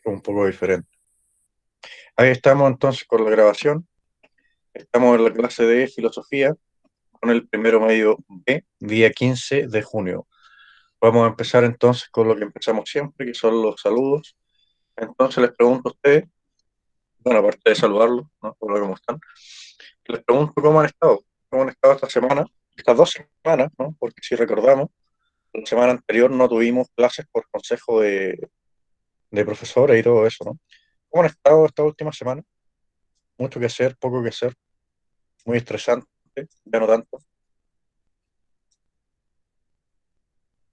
un poco diferente. Ahí estamos entonces con la grabación. Estamos en la clase de filosofía con el primero medio B, día 15 de junio. Vamos a empezar entonces con lo que empezamos siempre, que son los saludos. Entonces les pregunto a ustedes, bueno, aparte de saludarlos, ¿no? Hola, ¿cómo están? Les pregunto cómo han estado esta semana, estas 2 semanas, ¿no? Porque si recordamos, la semana anterior no tuvimos clases por consejo de profesores y todo eso, ¿no? ¿Cómo han estado esta última semana? Mucho que hacer, poco que hacer, muy estresante, ya no tanto.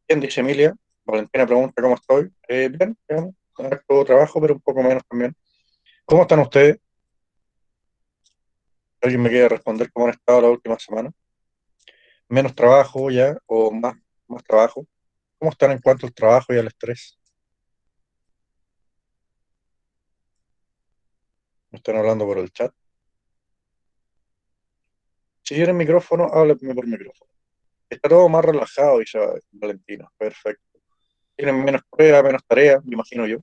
Bien, dice Emilia. Valentina pregunta cómo estoy. Bien, bien, con harto trabajo, pero un poco menos también. ¿Cómo están ustedes? ¿Alguien me quiere responder cómo han estado la última semana? ¿Menos trabajo ya o más trabajo? ¿Cómo están en cuanto al trabajo y al estrés? ¿Me están hablando por el chat? Si tienen micrófono, háblenme por micrófono. Está todo más relajado, dice Valentina. Perfecto. Tienen menos pruebas, menos tareas, me imagino yo.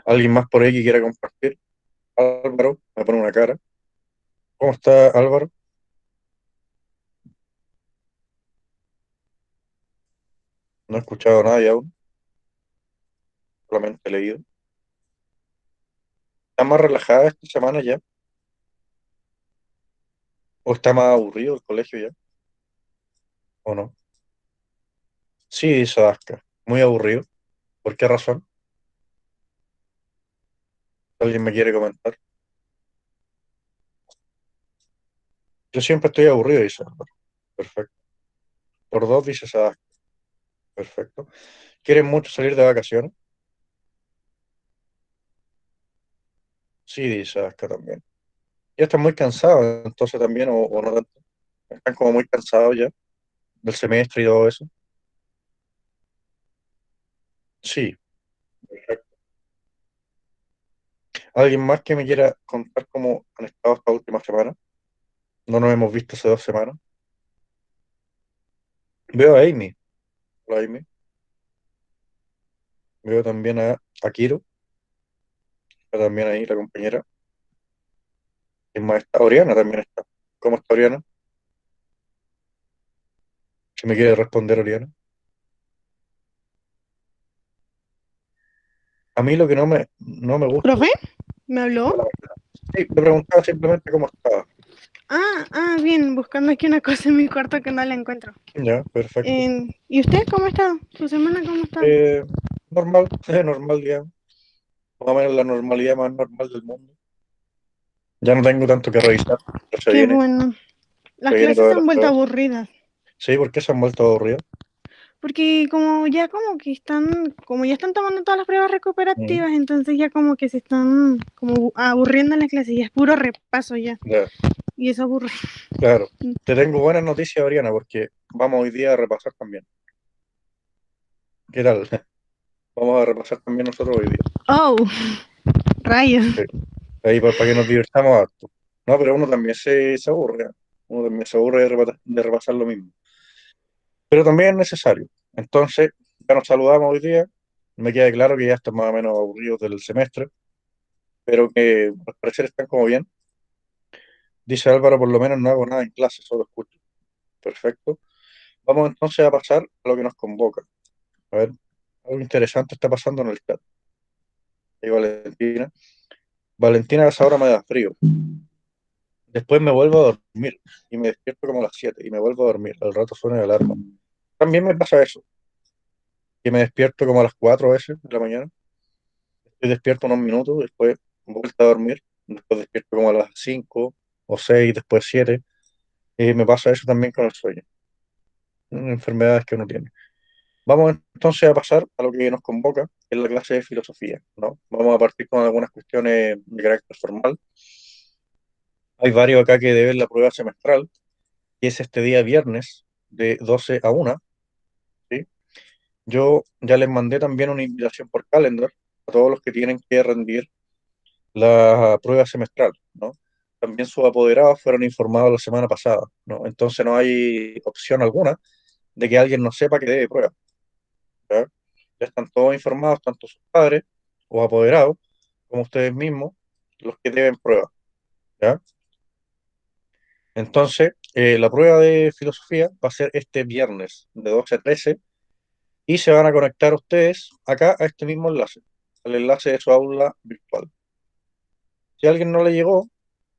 ¿Alguien más por ahí que quiera compartir? Álvaro, me pone una cara. ¿Cómo está Álvaro? No he escuchado a nadie aún, solamente he leído. ¿Está más relajada esta semana ya? ¿O está más aburrido el colegio ya? ¿O no? Sí, dice Aska. Muy aburrido. ¿Por qué razón? ¿Alguien me quiere comentar? Yo siempre estoy aburrido, dice Álvaro. Perfecto. Por dos, dice Aska. Perfecto. ¿Quieren mucho salir de vacaciones? Sí, dice Aska también. Ya están muy cansados, entonces también, o no tanto. Están como muy cansados ya del semestre y todo eso. Sí, perfecto. ¿Alguien más que me quiera contar cómo han estado esta última semana? No nos hemos visto hace 2 semanas. Veo a Amy. Hola, Amy. Veo también a Kiro, está también ahí la compañera. ¿Quién más está? Oriana también está. ¿Cómo está Oriana? Si me quiere responder Oriana. A mí lo que no me gusta. ¿Profe? ¿Me habló? Sí, te preguntaba simplemente cómo estaba. Bien, buscando aquí una cosa en mi cuarto que no la encuentro. Ya, perfecto. ¿Y usted cómo está? ¿Su semana cómo está? Eh, normal, normal, digamos. Más o menos la normalidad más normal del mundo. Ya no tengo tanto que revisar, pero se Qué viene, bueno. se Las viene clases se todas han las vuelto pruebas. aburridas. Sí, ¿por qué se han vuelto aburridos? Porque como ya como que están, como ya están tomando todas las pruebas Mm, recuperativas, entonces ya como que se están como aburriendo en las clases, ya es puro repaso ya. ya, Y eso aburre. claro. Te tengo buenas noticias, Oriana, porque vamos hoy día a repasar también. ¿Qué tal? Vamos a repasar también nosotros hoy día. Oh, rayos. Sí. Ahí para que nos divirtamos harto. No, pero uno también se aburre, ¿eh? Uno también se aburre de repasar lo mismo. Pero también es necesario. Entonces, ya nos saludamos hoy día. Me queda claro que ya están más o menos aburridos del semestre, pero que al parecer están como bien. Dice Álvaro, por lo menos no hago nada en clase, solo escucho. Perfecto. Vamos entonces a pasar a lo que nos convoca. A ver, algo interesante está pasando en el chat. Ahí Valentina. Valentina, a esa hora me da frío. Después me vuelvo a dormir y me despierto como a las 7 y me vuelvo a dormir. Al rato suena la alarma. También me pasa eso, que me despierto como a las 4 veces de la mañana. Estoy despierto unos minutos, después vuelta a dormir. Después despierto como a las 5 o 6, después 7. Y me pasa eso también con el sueño. Enfermedades que uno tiene. Vamos entonces a pasar a lo que nos convoca, que es la clase de filosofía, ¿no? Vamos a partir con algunas cuestiones de carácter formal. Hay varios acá que deben la prueba semestral, que es este día viernes de 12 a 1, ¿sí? Yo ya les mandé también una invitación por calendar a todos los que tienen que rendir la prueba semestral, ¿no? También sus apoderados fueron informados la semana pasada, ¿no? Entonces no hay opción alguna de que alguien no sepa que debe prueba, ¿ya? ya están todos informados, tanto sus padres o apoderados, como ustedes mismos, los que deben prueba, ¿ya? Entonces, la prueba de filosofía va a ser este viernes de 12 a 13 y se van a conectar ustedes acá a este mismo enlace, al enlace de su aula virtual. Si a alguien no le llegó,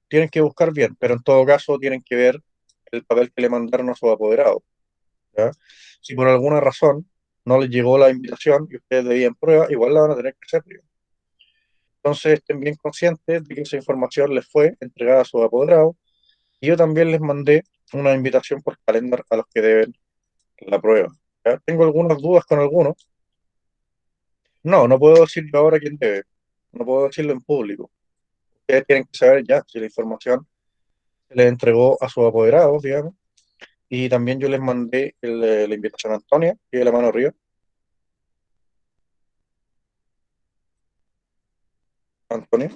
tienen que buscar bien, pero en todo caso tienen que ver el papel que le mandaron a sus apoderados, ¿ya? Si por alguna razón no les llegó la invitación y ustedes debían prueba, igual la van a tener que hacer. Entonces estén bien conscientes de que esa información les fue entregada a sus apoderados y yo también les mandé una invitación por calendar a los que deben la prueba. ¿Ya? Tengo algunas dudas con algunos. No, no puedo decirlo ahora quién debe. No puedo decirlo en público. Ustedes tienen que saber ya si la información se les entregó a sus apoderados, digamos. Y también yo les mandé la invitación a Antonia, y de la mano arriba. Antonia.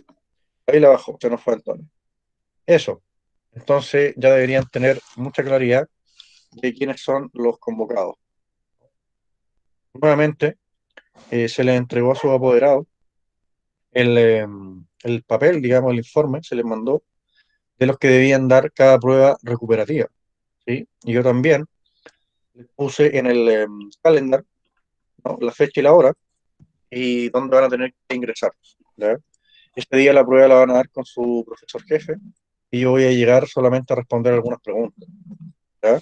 Ahí la abajo, se nos fue Antonia. Eso. Entonces ya deberían tener mucha claridad de quiénes son los convocados. Nuevamente, se les entregó a sus apoderados el papel, digamos, el informe, se les mandó de los que debían dar cada prueba recuperativa, ¿sí? Y yo también les puse en el calendar, ¿no? La fecha y la hora y dónde van a tener que ingresar, ¿ya? Este día la prueba la van a dar con su profesor jefe y yo voy a llegar solamente a responder algunas preguntas, ¿ya?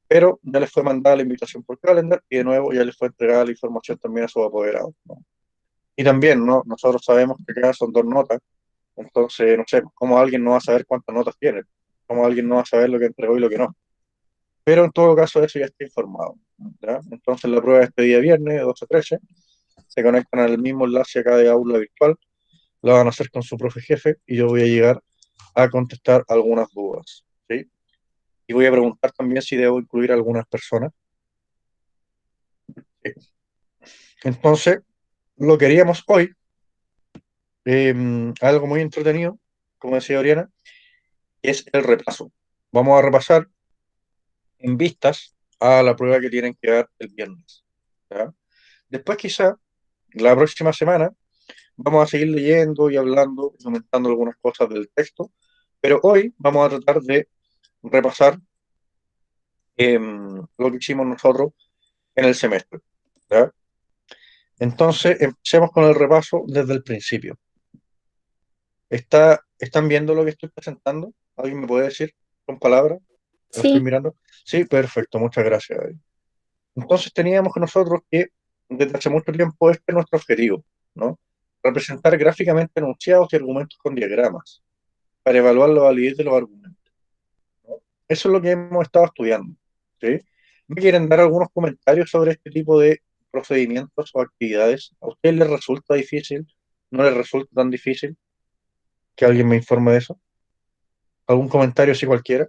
Pero ya les fue mandada la invitación por calendar y de nuevo ya les fue entregada la información también a sus apoderados, ¿no? Y también, ¿no? Nosotros sabemos que acá son dos notas. Entonces, no sé, cómo alguien no va a saber cuántas notas tiene, cómo alguien no va a saber lo que entregó y lo que no. Pero en todo caso, eso ya está informado, ¿ya? Entonces, la prueba es este día viernes, de 12 a 13, se conectan al mismo enlace acá de aula virtual, la van a hacer con su profe jefe y yo voy a llegar a contestar algunas dudas, ¿sí? Y voy a preguntar también si debo incluir a algunas personas. ¿Sí? Entonces, lo que haríamos hoy, algo muy entretenido, como decía Oriana, es el repaso. Vamos a repasar en vistas a la prueba que tienen que dar el viernes, ¿ya? Después quizá la próxima semana vamos a seguir leyendo y hablando y comentando algunas cosas del texto, pero hoy vamos a tratar de repasar lo que hicimos nosotros en el semestre, ¿ya? Entonces, empecemos con el repaso desde el principio. ¿Están viendo lo que estoy presentando? ¿Alguien me puede decir con palabras? ¿Lo estoy Sí, mirando? Sí, perfecto, muchas gracias. Entonces teníamos que nosotros que, desde hace mucho tiempo, este es nuestro objetivo, ¿no? Representar gráficamente enunciados y argumentos con diagramas, para evaluar la validez de los argumentos, ¿no? Eso es lo que hemos estado estudiando, ¿sí? ¿Me quieren dar algunos comentarios sobre este tipo de procedimientos o actividades? ¿A ustedes les resulta difícil? ¿No les resulta tan difícil? Que alguien me informe de eso. ¿Algún comentario si cualquiera?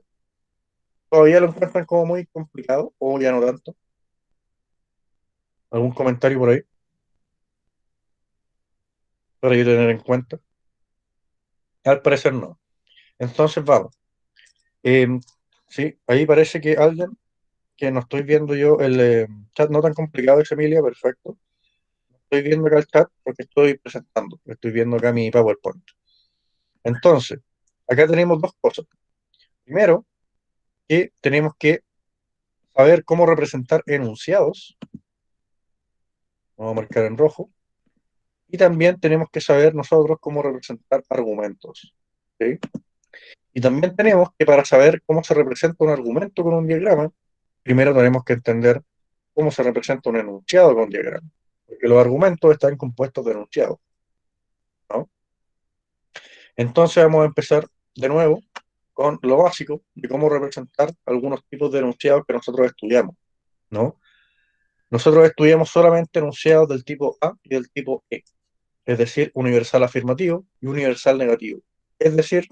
¿Todavía lo encuentran como muy complicado o ya no tanto? ¿Algún comentario por ahí para yo tener en cuenta? Al parecer no. Entonces vamos. Eh, sí, ahí parece que alguien, que no estoy viendo yo el chat no tan complicado, es Emilia, perfecto. Estoy viendo acá el chat porque estoy presentando, estoy viendo acá mi PowerPoint. Entonces, acá tenemos dos cosas. Primero, que tenemos que saber cómo representar enunciados, vamos a marcar en rojo, y también tenemos que saber nosotros cómo representar argumentos, ¿sí? Y también tenemos que para saber cómo se representa un argumento con un diagrama, primero tenemos que entender cómo se representa un enunciado con diagrama, porque los argumentos están compuestos de enunciados, ¿no? Entonces vamos a empezar de nuevo con lo básico de cómo representar algunos tipos de enunciados que nosotros estudiamos, ¿no? Nosotros estudiamos solamente enunciados del tipo A y del tipo E, es decir, universal afirmativo y universal negativo, es decir,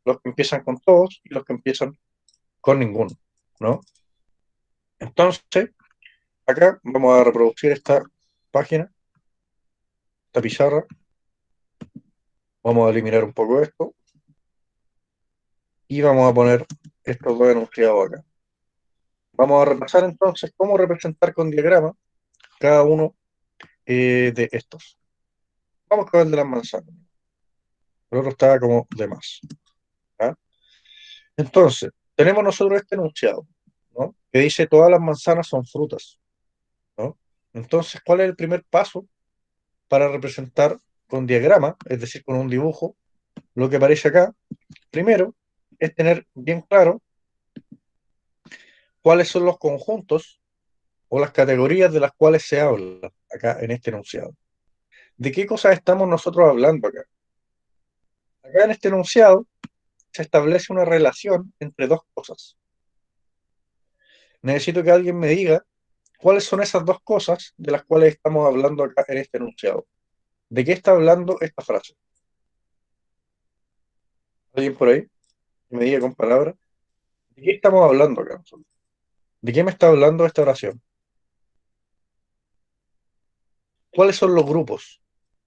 los que empiezan con todos y los que empiezan con ninguno, ¿no? Entonces, acá vamos a reproducir esta página, esta pizarra. Vamos a eliminar un poco esto y vamos a poner estos dos enunciados acá. Vamos a repasar entonces cómo representar con diagrama cada uno de estos. Vamos con el de las manzanas. El otro está como de más. ¿Ya? Entonces, tenemos nosotros este enunciado, ¿no? Que dice todas las manzanas son frutas, ¿no? Entonces, ¿cuál es el primer paso para representar con diagrama, es decir, con un dibujo, lo que aparece acá? Primero, es tener bien claro cuáles son los conjuntos o las categorías de las cuales se habla acá en este enunciado. ¿De qué cosas estamos nosotros hablando acá? Acá en este enunciado se establece una relación entre dos cosas. Necesito que alguien me diga cuáles son esas dos cosas de las cuales estamos hablando acá en este enunciado. ¿De qué está hablando esta frase? ¿Alguien por ahí? Que me diga con palabras. ¿De qué estamos hablando acá nosotros? ¿De qué me está hablando esta oración? ¿Cuáles son los grupos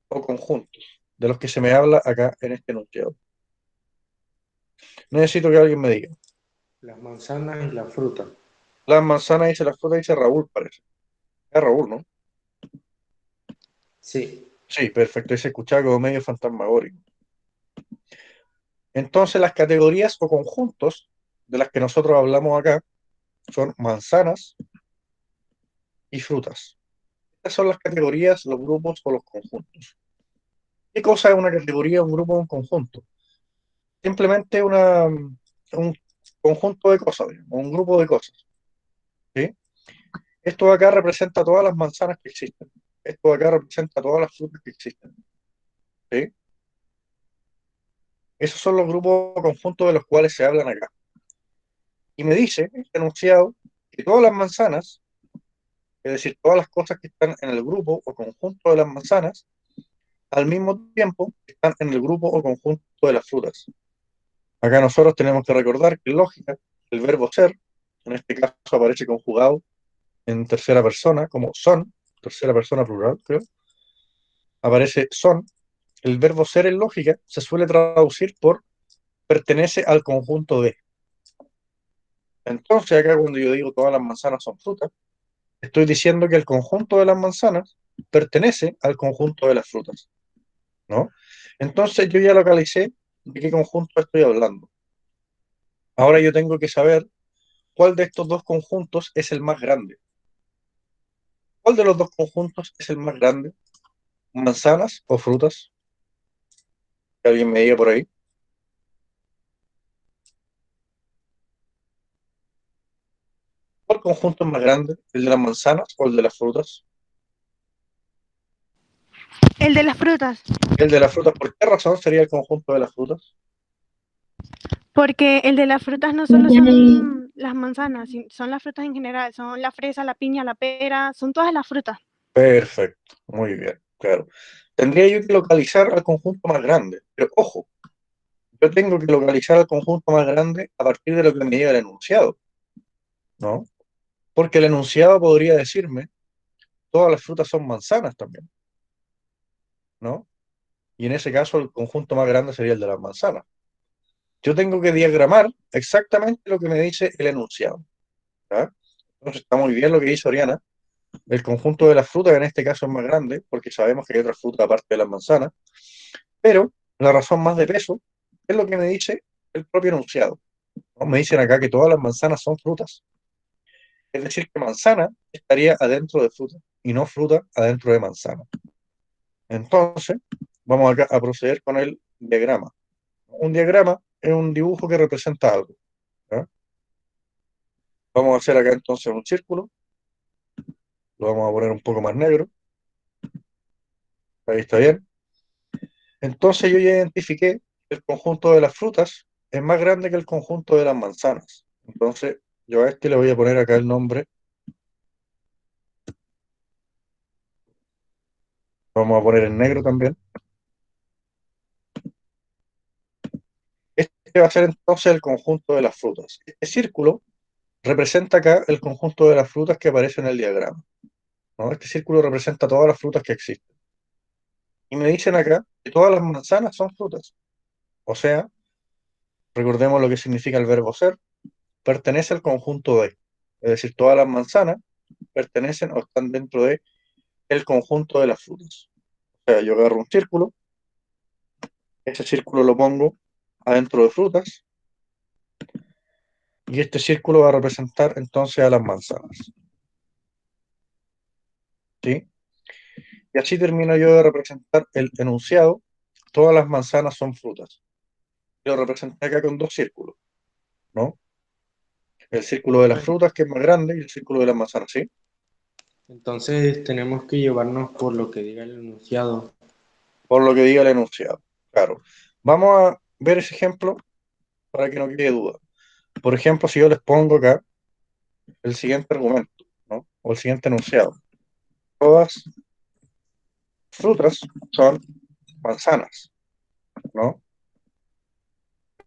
o conjuntos de los que se me habla acá en este enunciado? Necesito que alguien me diga. Las manzanas y la fruta. Las manzanas dice la fruta, dice Raúl, parece. Es Raúl, ¿no? Sí. Sí, perfecto. Y se escuchaba como medio fantasmagórico. Entonces, las categorías o conjuntos de las que nosotros hablamos acá son manzanas y frutas. Estas son las categorías, los grupos o los conjuntos. ¿Qué cosa es una categoría, un grupo o un conjunto? Simplemente un conjunto de cosas, digamos, un grupo de cosas. ¿Sí? Esto de acá representa todas las manzanas que existen. Esto de acá representa todas las frutas que existen. ¿Sí? Esos son los grupos o conjuntos de los cuales se hablan acá. Y me dice, este enunciado, que todas las manzanas, es decir, todas las cosas que están en el grupo o conjunto de las manzanas, al mismo tiempo están en el grupo o conjunto de las frutas. Acá nosotros tenemos que recordar que en lógica, el verbo ser, en este caso aparece conjugado en tercera persona, como son, tercera persona plural, creo, aparece son. El verbo ser en lógica se suele traducir por pertenece al conjunto de. Entonces, acá cuando yo digo todas las manzanas son frutas, estoy diciendo que el conjunto de las manzanas pertenece al conjunto de las frutas, ¿no? Entonces yo ya localicé de qué conjunto estoy hablando. Ahora yo tengo que saber cuál de estos dos conjuntos es el más grande. ¿Cuál de los dos conjuntos es el más grande? ¿Manzanas o frutas? Que alguien me diga por ahí. ¿Cuál conjunto es más grande? ¿El de las manzanas o el de las frutas? El de las frutas. El de las frutas. ¿Por qué razón sería el conjunto de las frutas? Porque el de las frutas no solo son las manzanas, son las frutas en general, son la fresa, la piña, la pera, son todas las frutas. Perfecto, muy bien, claro. Tendría yo que localizar al conjunto más grande, pero ojo, yo tengo que localizar al conjunto más grande a partir de lo que me diga el enunciado, ¿no? Porque el enunciado podría decirme, todas las frutas son manzanas también, ¿no? Y en ese caso el conjunto más grande sería el de las manzanas. Yo tengo que diagramar exactamente lo que me dice el enunciado, ¿ya? Entonces está muy bien lo que dice Oriana. El conjunto de las frutas en este caso es más grande, porque sabemos que hay otras frutas aparte de las manzanas, pero la razón más de peso es lo que me dice el propio enunciado, ¿no? Me dicen acá que todas las manzanas son frutas. Es decir, que manzana estaría adentro de fruta y no fruta adentro de manzana. Entonces, vamos acá a proceder con el diagrama. Un diagrama es un dibujo que representa algo, ¿ya? Vamos a hacer acá entonces un círculo, lo vamos a poner un poco más negro, ahí está bien. Entonces yo ya identifiqué que el conjunto de las frutas es más grande que el conjunto de las manzanas. Entonces yo a este le voy a poner acá el nombre, vamos a poner en negro también. Este va a ser entonces el conjunto de las frutas. Este círculo representa acá el conjunto de las frutas que aparece en el diagrama, ¿no? Este círculo representa todas las frutas que existen. Y me dicen acá que todas las manzanas son frutas. O sea, recordemos lo que significa el verbo ser, pertenece al conjunto de. Es decir, todas las manzanas pertenecen o están dentro de el conjunto de las frutas. O sea, yo agarro un círculo, ese círculo lo pongo adentro de frutas, y este círculo va a representar entonces a las manzanas. ¿Sí? Y así termino yo de representar el enunciado. Todas las manzanas son frutas. Lo representé acá con dos círculos, ¿no? El círculo de las Bueno, frutas, que es más grande, y el círculo de las manzanas, ¿sí? entonces tenemos que llevarnos por lo que diga el enunciado. Por lo que diga el enunciado. Claro. Vamos a ver ese ejemplo para que no quede duda. Por ejemplo, si yo les pongo acá el siguiente argumento, ¿no? O el siguiente enunciado. Todas frutas son manzanas, ¿no?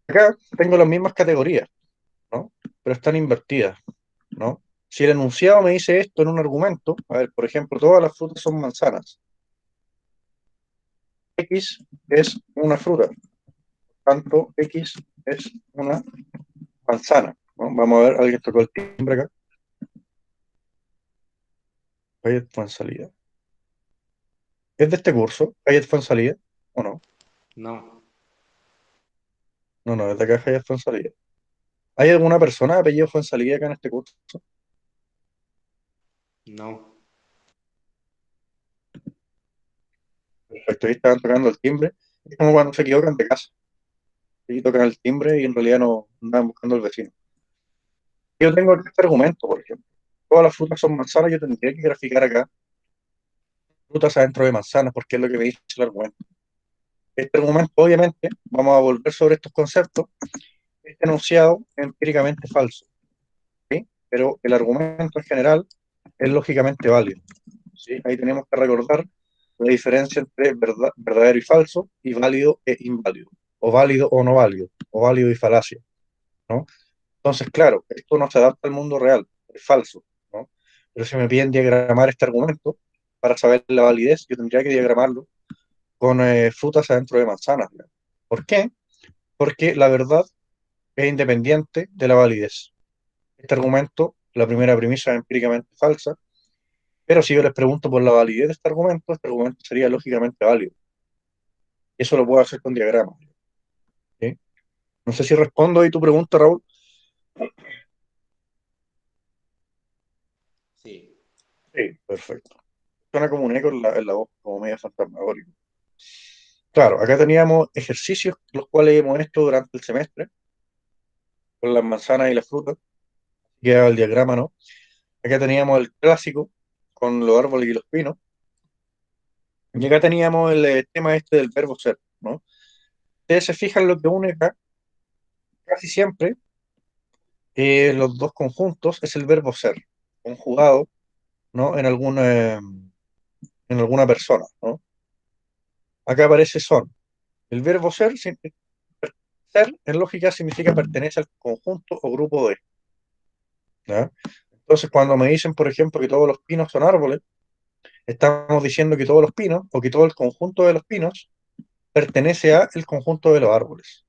Acá tengo las mismas categorías, ¿no? Pero están invertidas, ¿no? Si el enunciado me dice esto en un argumento, a ver, por ejemplo, todas las frutas son manzanas. X es una fruta, tanto X es una manzana, ¿no? Vamos a ver, alguien tocó el timbre acá. Hayek fue en salida. ¿Es de este curso? ¿Hayek fue en salida? ¿O no? No, No, no, es de acá Hayek fue en salida. ¿Hay alguna persona de apellido fue en salida acá en este curso? no. Perfecto, ahí estaban tocando el timbre. Es como cuando se equivocan de casa. Y tocan el timbre y en realidad no andaban buscando al vecino. Yo tengo acá este argumento, por ejemplo. Todas las frutas son manzanas, yo tendría que graficar acá frutas adentro de manzanas, porque es lo que me dice el argumento. Este argumento, obviamente, vamos a volver sobre estos conceptos. Este enunciado es empíricamente falso, ¿sí? Pero el argumento en general es lógicamente válido, ¿sí? Ahí tenemos que recordar la diferencia entre verdadero y falso, y válido e inválido, o válido o no válido, o válido y falacia, ¿no? Entonces, claro, esto no se adapta al mundo real, es falso, ¿no? Pero si me piden diagramar este argumento para saber la validez, yo tendría que diagramarlo con frutas adentro de manzanas, ¿no? ¿Por qué? Porque la verdad es independiente de la validez. Este argumento, la primera premisa es empíricamente falsa, pero si yo les pregunto por la validez de este argumento sería lógicamente válido. Eso lo puedo hacer con diagramas, ¿sí? No sé si respondo ahí tu pregunta, Raúl. Sí. Sí, perfecto. Suena como un eco en la voz, como medio fantasmagórico. Claro, acá teníamos ejercicios los cuales hemos hecho durante el semestre, con las manzanas y las frutas, que era el diagrama, ¿no? Acá teníamos el clásico con los árboles y los pinos, y acá teníamos el tema este del verbo ser, ¿no? Ustedes se fijan lo que une acá, casi siempre, los dos conjuntos, es el verbo ser, conjugado, ¿no? En alguna persona, ¿no? Acá aparece son. El verbo ser en lógica significa pertenece al conjunto o grupo de, ¿ya? Entonces, cuando me dicen, por ejemplo, que todos los pinos son árboles, estamos diciendo que todos los pinos o que todo el conjunto de los pinos pertenece a el conjunto de los árboles.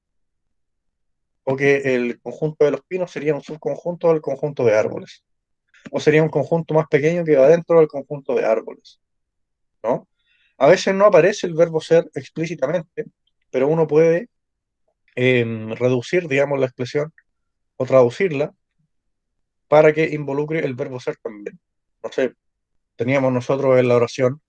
O que el conjunto de los pinos sería un subconjunto del conjunto de árboles. O sería un conjunto más pequeño que va dentro del conjunto de árboles, ¿no? A veces no aparece el verbo ser explícitamente, pero uno puede reducir, digamos, la expresión o traducirla para que involucre el verbo ser también. No sé, teníamos nosotros en la oración,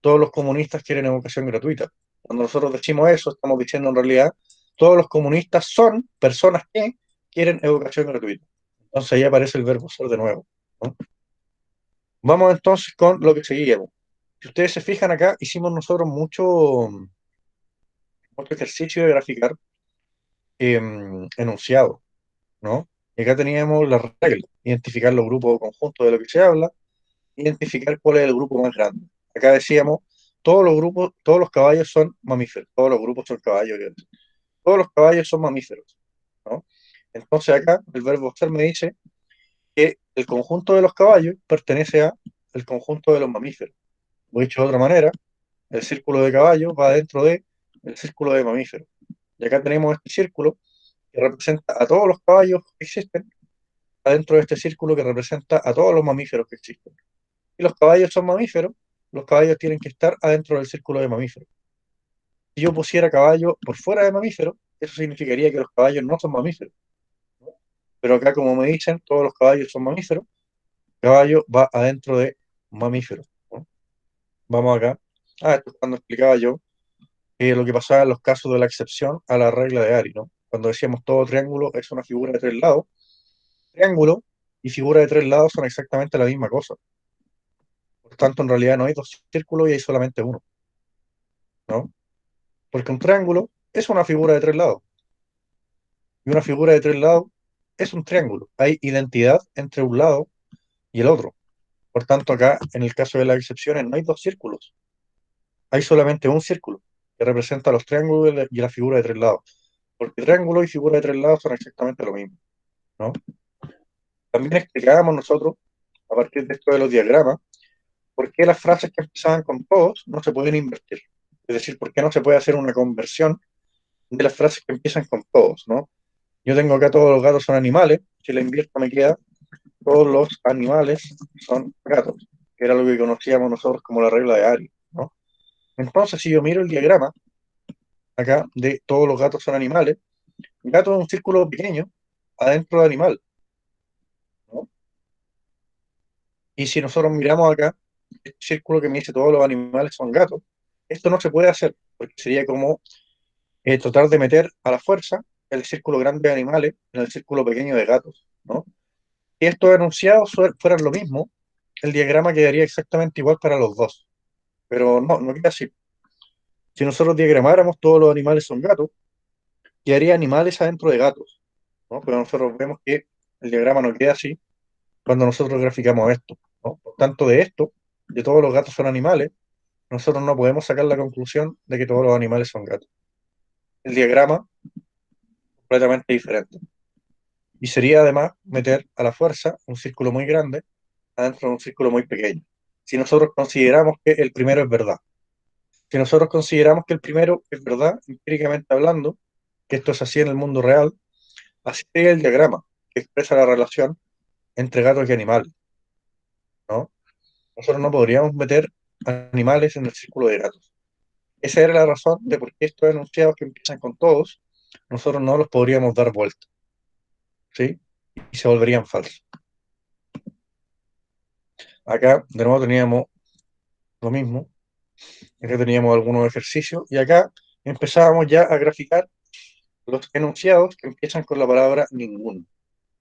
todos los comunistas quieren educación gratuita. Cuando nosotros decimos eso, estamos diciendo en realidad, todos los comunistas son personas que quieren educación gratuita. Entonces ahí aparece el verbo ser de nuevo, ¿no? Vamos entonces con lo que seguíamos. Si ustedes se fijan acá, hicimos nosotros mucho ejercicio de graficar enunciados, ¿no? Y acá teníamos la regla, identificar los grupos o conjuntos de lo que se habla, identificar cuál es el grupo más grande. Acá decíamos, todos los grupos, todos los caballos son mamíferos, todos los grupos son caballos, todos los caballos son mamíferos, ¿no? Entonces acá el verbo ser me dice que el conjunto de los caballos pertenece a el conjunto de los mamíferos. O dicho de otra manera, el círculo de caballos va dentro de el círculo de mamíferos. Y acá tenemos este círculo que representa a todos los caballos que existen, adentro de este círculo que representa a todos los mamíferos que existen. Y los caballos son mamíferos, los caballos tienen que estar adentro del círculo de mamíferos. Si yo pusiera caballo por fuera de mamíferos, eso significaría que los caballos no son mamíferos. Pero acá, como me dicen, todos los caballos son mamíferos, caballo va adentro de mamíferos, ¿no? Vamos acá. Esto es cuando explicaba yo lo que pasaba en los casos de la excepción a la regla de Ari, ¿no? Cuando decíamos todo triángulo es una figura de tres lados, triángulo y figura de tres lados son exactamente la misma cosa. Por tanto, en realidad no hay dos círculos y hay solamente uno, ¿no? Porque un triángulo es una figura de tres lados y una figura de tres lados es un triángulo. Hay identidad entre un lado y el otro. Por tanto, acá, en el caso de las excepciones, no hay dos círculos, hay solamente un círculo que representa los triángulos y la figura de tres lados. Porque triángulo y figura de tres lados son exactamente lo mismo, ¿no? También explicábamos nosotros, a partir de esto de los diagramas, por qué las frases que empezaban con todos no se pueden invertir. Es decir, por qué no se puede hacer una conversión de las frases que empiezan con todos, ¿no? Yo tengo acá todos los gatos son animales, si la invierto me queda todos los animales son gatos, que era lo que conocíamos nosotros como la regla de Ari, ¿no? Entonces, si yo miro el diagrama acá de todos los gatos son animales, gato es un círculo pequeño adentro de animal, ¿no? Y si nosotros miramos acá, este círculo que me dice todos los animales son gatos, esto no se puede hacer, porque sería como tratar de meter a la fuerza el círculo grande de animales en el círculo pequeño de gatos, ¿no? Si estos enunciados fueran lo mismo, el diagrama quedaría exactamente igual para los dos, pero no, no queda así. Si nosotros diagramáramos todos los animales son gatos, quedaría animales adentro de gatos, ¿no? Pero nosotros vemos que el diagrama no queda así cuando nosotros graficamos esto, ¿no? Por tanto, de esto, de todos los gatos son animales, nosotros no podemos sacar la conclusión de que todos los animales son gatos. El diagrama es completamente diferente. Y sería además meter a la fuerza un círculo muy grande adentro de un círculo muy pequeño. Si nosotros consideramos que el primero es verdad, si nosotros consideramos que el primero es verdad, empíricamente hablando, que esto es así en el mundo real, así sería el diagrama que expresa la relación entre gatos y animales, ¿no? Nosotros no podríamos meter animales en el círculo de gatos. Esa era la razón de por qué estos enunciados que empiezan con todos, nosotros no los podríamos dar vuelta, ¿sí? Y se volverían falsos. Acá, de nuevo, teníamos lo mismo. Acá teníamos algunos ejercicios y acá empezábamos ya a graficar los enunciados que empiezan con la palabra ninguno.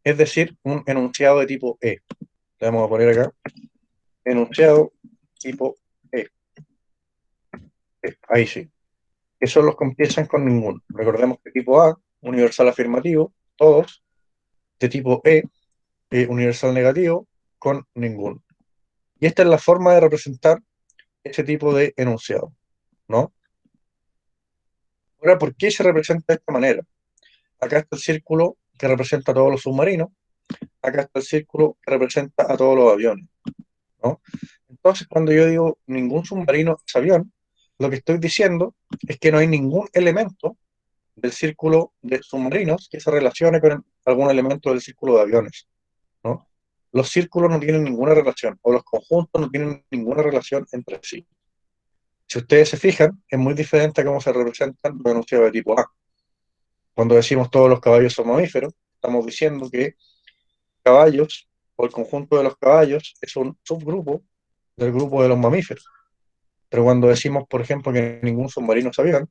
Es decir, un enunciado de tipo E. Le vamos a poner acá, enunciado tipo E. Ahí sí. Que son los que empiezan con ninguno. Recordemos que tipo A, universal afirmativo, todos. De tipo E, universal negativo, con ninguno. Y esta es la forma de representar ese tipo de enunciado, ¿no? Ahora, ¿por qué se representa de esta manera? Acá está el círculo que representa a todos los submarinos, acá está el círculo que representa a todos los aviones, ¿no? Entonces, cuando yo digo ningún submarino es avión, lo que estoy diciendo es que no hay ningún elemento del círculo de submarinos que se relacione con algún elemento del círculo de aviones, ¿no? Los círculos no tienen ninguna relación, o los conjuntos no tienen ninguna relación entre sí. Si ustedes se fijan, es muy diferente a cómo se representan los enunciados de tipo A. Cuando decimos todos los caballos son mamíferos, estamos diciendo que caballos, o el conjunto de los caballos, es un subgrupo del grupo de los mamíferos. Pero cuando decimos, por ejemplo, que ningún submarino es avión,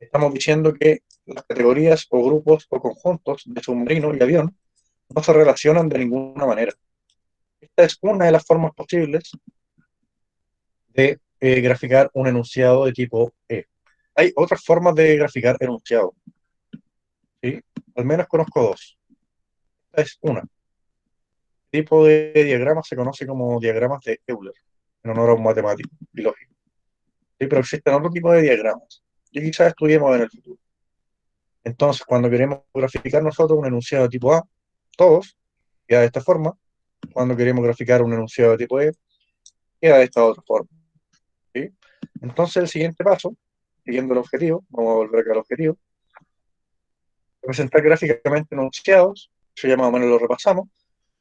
estamos diciendo que las categorías o grupos o conjuntos de submarino y avión no se relacionan de ninguna manera. Esta es una de las formas posibles de graficar un enunciado de tipo E. Hay otras formas de graficar enunciados, ¿sí? Al menos conozco dos. Esta es una. Este tipo de diagrama se conoce como diagramas de Euler, en honor a un matemático y lógico. ¿Sí? Pero existen otro tipo de diagramas y quizás estudiemos en el futuro. Entonces, cuando queremos graficar nosotros un enunciado de tipo A, todos, queda de esta forma. Cuando queremos graficar un enunciado de tipo E, queda de esta otra forma, ¿sí? Entonces, el siguiente paso, siguiendo el objetivo, vamos a volver acá al objetivo, representar gráficamente enunciados, eso ya más o menos lo repasamos,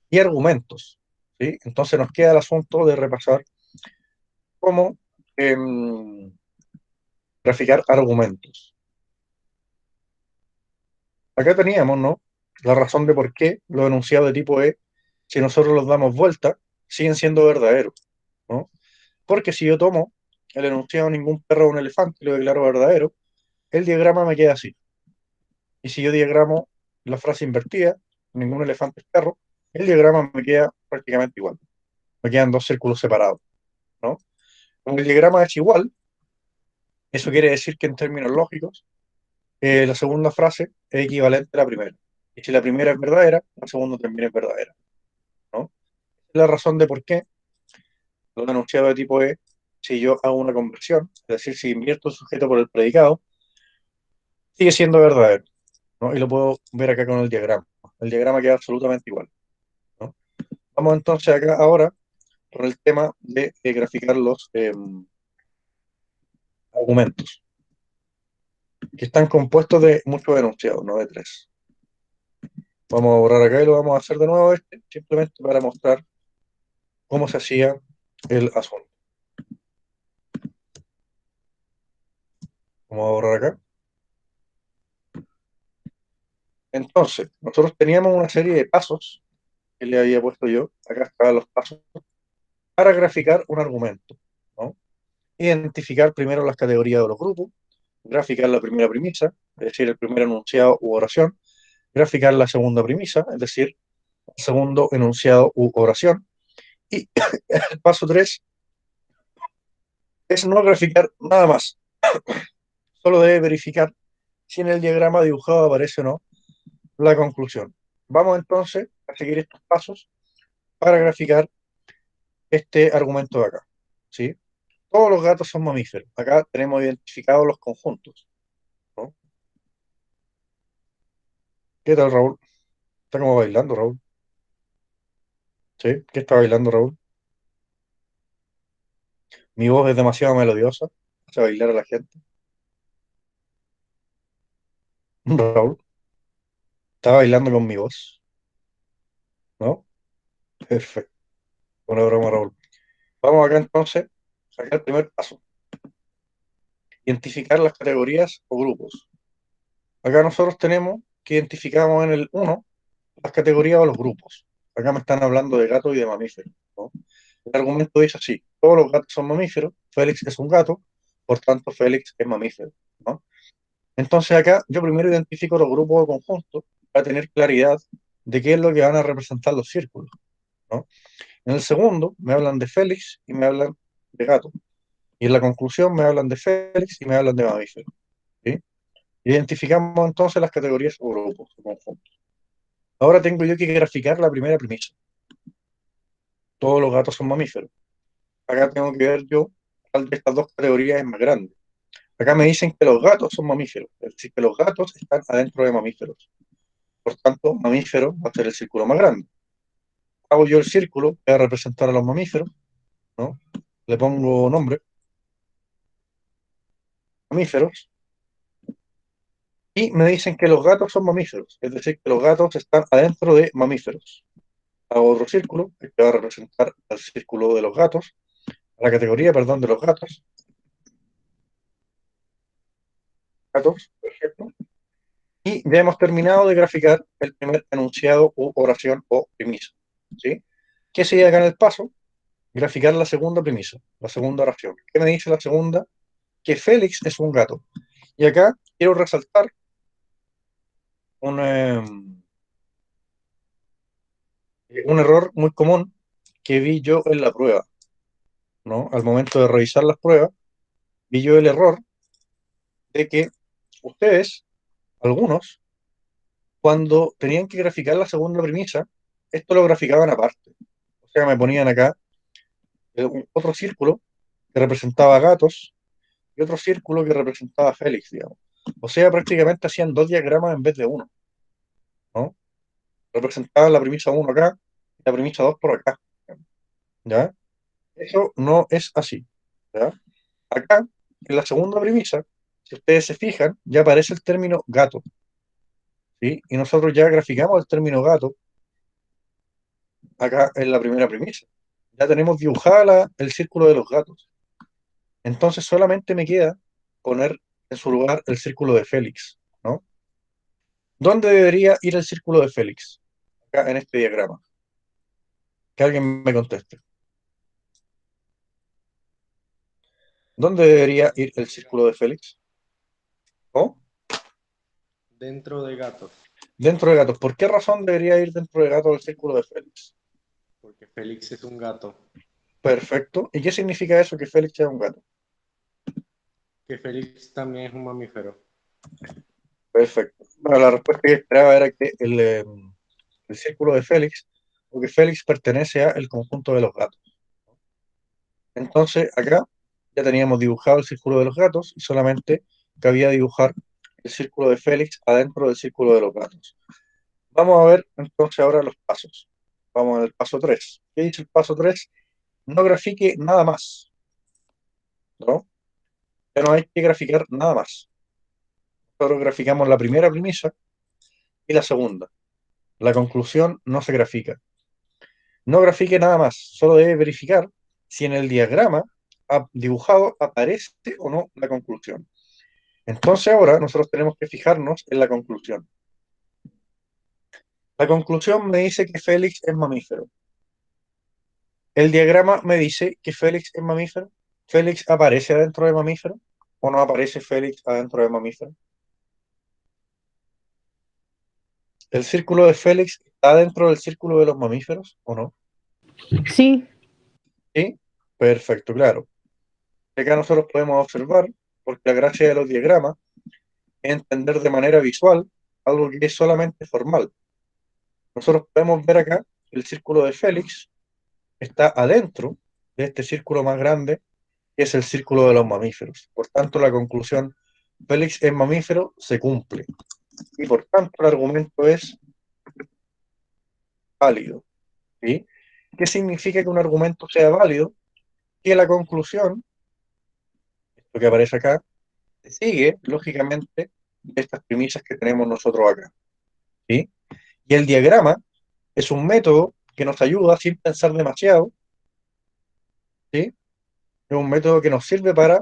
y argumentos, ¿sí? Entonces nos queda el asunto de repasar cómo graficar argumentos. Acá teníamos, ¿no?, la razón de por qué los enunciados de tipo E, si nosotros los damos vuelta, siguen siendo verdaderos, ¿no? Porque si yo tomo el enunciado ningún perro es un elefante y lo declaro verdadero, el diagrama me queda así. Y si yo diagramo la frase invertida, ningún elefante es perro, el diagrama me queda prácticamente igual. Me quedan dos círculos separados, ¿no? Como el diagrama es igual, eso quiere decir que en términos lógicos, la segunda frase es equivalente a la primera. Y si la primera es verdadera, la segunda también es verdadera, ¿no? Es la razón de por qué los enunciados de tipo E, si yo hago una conversión, es decir, si invierto el sujeto por el predicado, sigue siendo verdadero, ¿no? Y lo puedo ver acá con el diagrama. El diagrama queda absolutamente igual, ¿no? Vamos entonces acá ahora con el tema de graficar los argumentos, que están compuestos de muchos enunciados, no de tres. Vamos a borrar acá y lo vamos a hacer de nuevo simplemente para mostrar cómo se hacía el asunto. Vamos a borrar acá. Entonces, nosotros teníamos una serie de pasos que le había puesto yo, acá están los pasos, para graficar un argumento, ¿no? Identificar primero las categorías de los grupos, graficar la primera premisa, es decir, el primer enunciado u oración, graficar la segunda premisa, es decir, el segundo enunciado u oración, y el paso 3 es no graficar nada más, solo debe verificar si en el diagrama dibujado aparece o no la conclusión. Vamos entonces a seguir estos pasos para graficar este argumento de acá, ¿sí? Todos los gatos son mamíferos. Acá tenemos identificados los conjuntos, ¿no? ¿Qué tal, Raúl? Está como bailando, Raúl. ¿Sí? ¿Qué está bailando, Raúl? Mi voz es demasiado melodiosa. Hace bailar a la gente. Raúl, está bailando con mi voz, ¿no? Perfecto. Una broma, Raúl. Vamos acá entonces, acá el primer paso. Identificar las categorías o grupos. Acá nosotros tenemos que identificamos en el uno las categorías o los grupos. Acá me están hablando de gatos y de mamíferos, ¿no? El argumento dice así: todos los gatos son mamíferos, Félix es un gato, por tanto Félix es mamífero, ¿no? Entonces acá yo primero identifico los grupos o conjuntos para tener claridad de qué es lo que van a representar los círculos, ¿no? En el segundo me hablan de Félix y me hablan de gato. Y en la conclusión me hablan de Félix y me hablan de mamífero, ¿sí? Identificamos entonces las categorías o grupos o conjuntos. Ahora tengo yo que graficar la primera premisa. Todos los gatos son mamíferos. Acá tengo que ver yo cuál de estas dos categorías es más grande. Acá me dicen que los gatos son mamíferos, es decir, que los gatos están adentro de mamíferos. Por tanto, mamífero va a ser el círculo más grande. Hago yo el círculo que va a representar a los mamíferos, ¿no? Le pongo nombre, mamíferos, y me dicen que los gatos son mamíferos, es decir, que los gatos están adentro de mamíferos. Hago otro círculo que va a representar al círculo de los gatos, la categoría, perdón, de los gatos. Gatos, perfecto. Y ya hemos terminado de graficar el primer enunciado u oración o premisa, ¿sí? ¿Qué sigue acá en el paso? Graficar la segunda premisa, la segunda oración. ¿Qué me dice la segunda? Que Félix es un gato. Y acá quiero resaltar un, un error muy común que vi yo en la prueba, ¿no? Al momento de revisar las pruebas, vi yo el error de que ustedes, algunos, cuando tenían que graficar la segunda premisa, esto lo graficaban aparte. O sea, me ponían acá otro círculo que representaba gatos y otro círculo que representaba a Félix, digamos. O sea, prácticamente hacían dos diagramas en vez de uno, ¿no? Representaban la premisa uno acá y la premisa 2 por acá, ¿ya? Eso no es así, ¿ya? Acá, en la segunda premisa, si ustedes se fijan, ya aparece el término gato, ¿sí? Y nosotros ya graficamos el término gato acá en la primera premisa. Ya tenemos dibujada el círculo de los gatos. Entonces solamente me queda poner en su lugar el círculo de Félix, ¿no? ¿Dónde debería ir el círculo de Félix? Acá en este diagrama. Que alguien me conteste. ¿Dónde debería ir el círculo de Félix? ¿Oh? Dentro de gatos, Dentro de gatos. ¿Por qué razón debería ir dentro de gatos el círculo de Félix? porque Félix es un gato. Perfecto. ¿Y qué significa eso que Félix sea un gato? Que Félix también es un mamífero. Perfecto. Bueno, la respuesta que esperaba era que el círculo de Félix, porque Félix pertenece al conjunto de los gatos. Entonces, acá ya teníamos dibujado el círculo de los gatos y solamente cabía dibujar el círculo de Félix adentro del círculo de los gatos. Vamos a ver entonces ahora los pasos. Vamos al paso 3. ¿Qué dice el paso 3? No grafique nada más, ¿no? Ya no hay que graficar nada más. Nosotros graficamos la primera premisa y la segunda. La conclusión no se grafica. No grafique nada más, solo debe verificar si en el diagrama dibujado aparece o no la conclusión. Entonces ahora nosotros tenemos que fijarnos en la conclusión. La conclusión me dice que Félix es mamífero. El diagrama me dice que Félix es mamífero. ¿Félix aparece adentro de mamífero o no aparece Félix adentro de mamífero? ¿El círculo de Félix está dentro del círculo de los mamíferos o no? Sí, Sí, perfecto, claro. Acá nosotros podemos observar, porque la gracia de los diagramas es entender de manera visual algo que es solamente formal. Nosotros podemos ver acá el círculo de Félix está adentro de este círculo más grande, que es el círculo de los mamíferos. Por tanto, la conclusión Félix es mamífero se cumple. Y por tanto, el argumento es válido. ¿Sí? ¿Qué significa que un argumento sea válido? Que la conclusión, lo que aparece acá, sigue, lógicamente, estas premisas que tenemos nosotros acá. ¿Sí? Y el diagrama es un método que nos ayuda sin pensar demasiado, ¿sí? Es un método que nos sirve para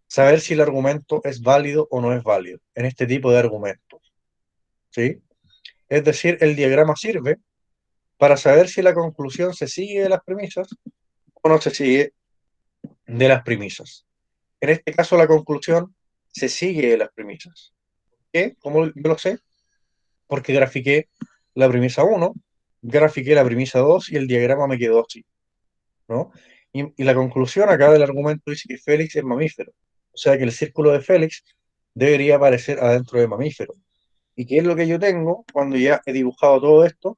saber si el argumento es válido o no es válido en este tipo de argumentos, ¿sí? Es decir, el diagrama sirve para saber si la conclusión se sigue de las premisas o no se sigue de las premisas. En este caso, la conclusión se sigue de las premisas. ¿Qué? ¿Cómo yo lo sé? Porque grafiqué la premisa 1, grafiqué la premisa 2 y el diagrama me quedó así, ¿no? Y la conclusión acá del argumento dice que Félix es mamífero. O sea que el círculo de Félix debería aparecer adentro de mamífero. ¿Y qué es lo que yo tengo cuando ya he dibujado todo esto?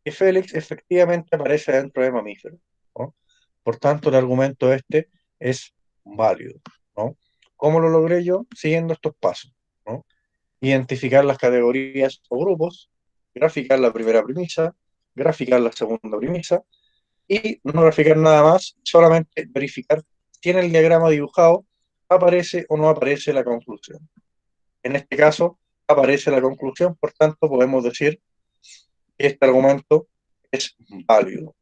Que Félix efectivamente aparece dentro de mamífero, ¿no? Por tanto, el argumento este es válido, ¿no? ¿Cómo lo logré yo? Siguiendo estos pasos, ¿no? Identificar las categorías o grupos, graficar la primera premisa, graficar la segunda premisa y no graficar nada más, solamente verificar si en el diagrama dibujado aparece o no aparece la conclusión. En este caso, aparece la conclusión, por tanto, podemos decir que este argumento es válido,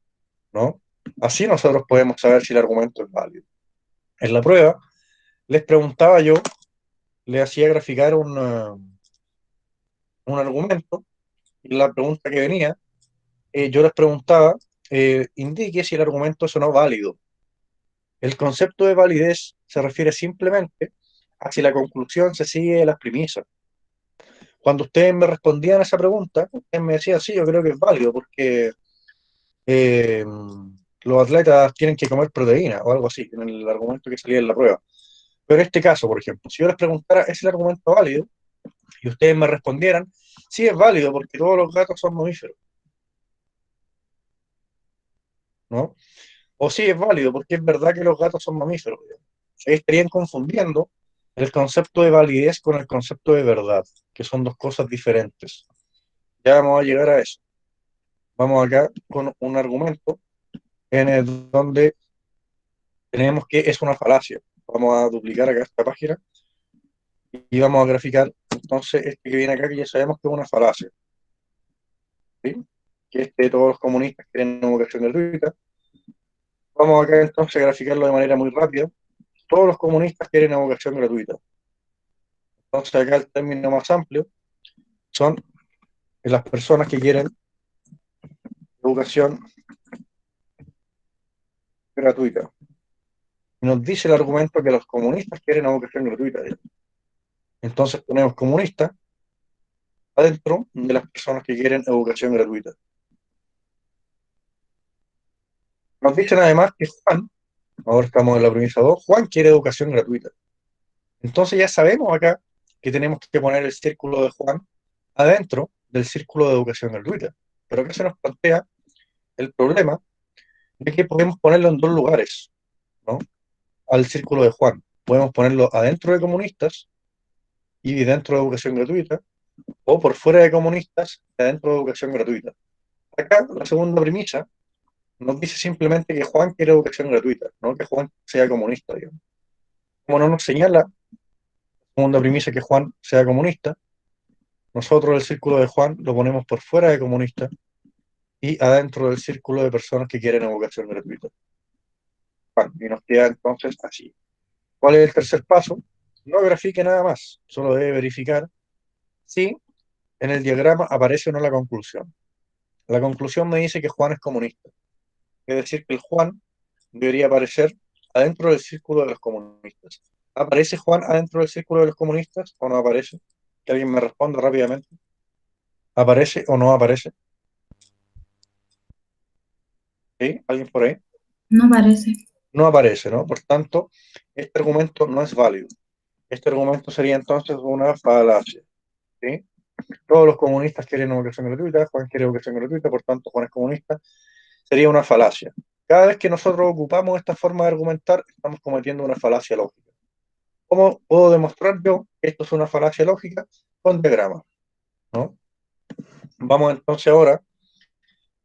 ¿no? Así nosotros podemos saber si el argumento es válido. En la prueba, les preguntaba yo, le hacía graficar un argumento, y la pregunta que venía, yo les preguntaba, indique si el argumento es o no válido. El concepto de validez se refiere simplemente a si la conclusión se sigue de las premisas. Cuando ustedes me respondían a esa pregunta, ustedes me decían, sí, yo creo que es válido porque eh, los atletas tienen que comer proteína o algo así, en el argumento que salía en la prueba. Pero en este caso, por ejemplo, si yo les preguntara, ¿es el argumento válido? Y ustedes me respondieran, sí, es válido porque todos los gatos son mamíferos, ¿no? O sí, es válido porque es verdad que los gatos son mamíferos. Ahí estarían confundiendo el concepto de validez con el concepto de verdad, que son dos cosas diferentes. Ya vamos a llegar a eso. Vamos acá con un argumento en el donde tenemos que es una falacia. Vamos a duplicar acá esta página y vamos a graficar entonces este que viene acá, que ya sabemos que es una falacia, ¿sí? Que todos los comunistas quieren educación gratuita. Vamos acá entonces a graficarlo de manera muy rápida. todos los comunistas quieren educación gratuita. Entonces acá el término más amplio son las personas que quieren educación gratuita. Nos dice el argumento que los comunistas quieren educación gratuita. Entonces ponemos comunistas adentro de las personas que quieren educación gratuita. Nos dicen además que Juan, ahora estamos en la premisa 2, Juan quiere educación gratuita. Entonces ya sabemos acá que tenemos que poner el círculo de Juan adentro del círculo de educación gratuita. Pero acá se nos plantea el problema de que podemos ponerlo en dos lugares, ¿no? Al círculo de Juan. Podemos ponerlo adentro de comunistas y dentro de educación gratuita, o por fuera de comunistas y adentro de educación gratuita. Acá la segunda premisa nos dice simplemente que Juan quiere educación gratuita, no que Juan sea comunista, digamos. Como no nos señala la segunda premisa que Juan sea comunista, nosotros el círculo de Juan lo ponemos por fuera de comunista y adentro del círculo de personas que quieren educación gratuita. Juan, y nos queda entonces así. ¿Cuál es el tercer paso? No grafique nada más, solo debe verificar si en el diagrama aparece o no la conclusión. La conclusión me dice que Juan es comunista, es decir, que el Juan debería aparecer adentro del círculo de los comunistas. ¿Aparece Juan adentro del círculo de los comunistas o no aparece? Que alguien me responda rápidamente. ¿Aparece o no aparece? ¿Sí? ¿Alguien por ahí? No parece. No aparece, ¿no? Por tanto, este argumento no es válido. Este argumento sería entonces una falacia. ¿Sí? Todos los comunistas quieren educación gratuita, Juan quiere educación gratuita, por tanto Juan es comunista. Sería una falacia. Cada vez que nosotros ocupamos esta forma de argumentar, estamos cometiendo una falacia lógica. ¿Cómo puedo demostrar yo que esto es una falacia lógica? Con diagramas, ¿no? Vamos entonces ahora